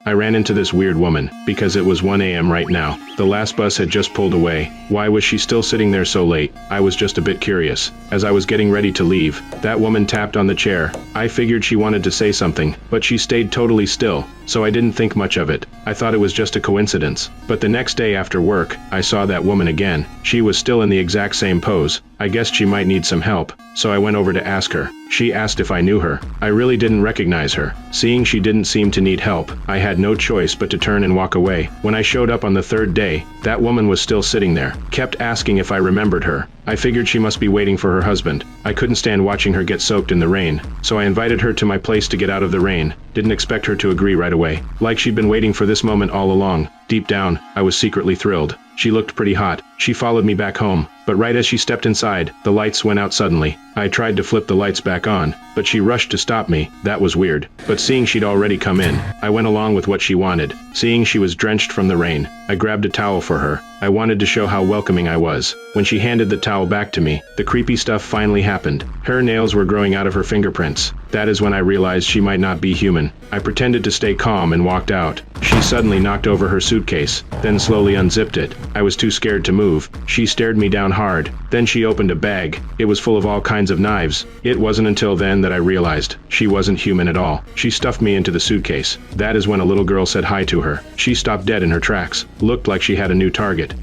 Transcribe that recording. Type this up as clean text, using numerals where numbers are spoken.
I ran into this weird woman, because it was 1 a.m. right now. The last bus had just pulled away. Why was she still sitting there so late? I was just a bit curious. As I was getting ready to leave, that woman tapped on the chair. I figured she wanted to say something, but she stayed totally still, so I didn't think much of it. I thought it was just a coincidence. But the next day after work, I saw that woman again. She was still in the exact same pose. I guessed she might need some help, so I went over to ask her. She asked if I knew her. I really didn't recognize her. Seeing she didn't seem to need help, I had no choice but to turn and walk away. When I showed up on the third day, that woman was still sitting there, kept asking if I remembered her. I figured she must be waiting for her husband. I couldn't stand watching her get soaked in the rain, so I invited her to my place to get out of the rain. Didn't expect her to agree right away. Like she'd been waiting for this moment all along. Deep down, I was secretly thrilled. She looked pretty hot. She followed me back home, but right as she stepped inside, the lights went out suddenly. I tried to flip the lights back on, but she rushed to stop me. That was weird. But seeing she'd already come in, I went along with what she wanted. Seeing she was drenched from the rain, I grabbed a towel for her. I wanted to show how welcoming I was. When she handed the towel back to me, the creepy stuff finally happened. Her nails were growing out of her fingerprints. That is when I realized she might not be human. I pretended to stay calm and walked out. She suddenly knocked over her suitcase, then slowly unzipped it. I was too scared to move. She stared me down hard. Then she opened a bag. It was full of all kinds of knives. It wasn't until then that I realized she wasn't human at all. She stuffed me into the suitcase. That is when a little girl said hi to her. She stopped dead in her tracks. Looked like she had a new target.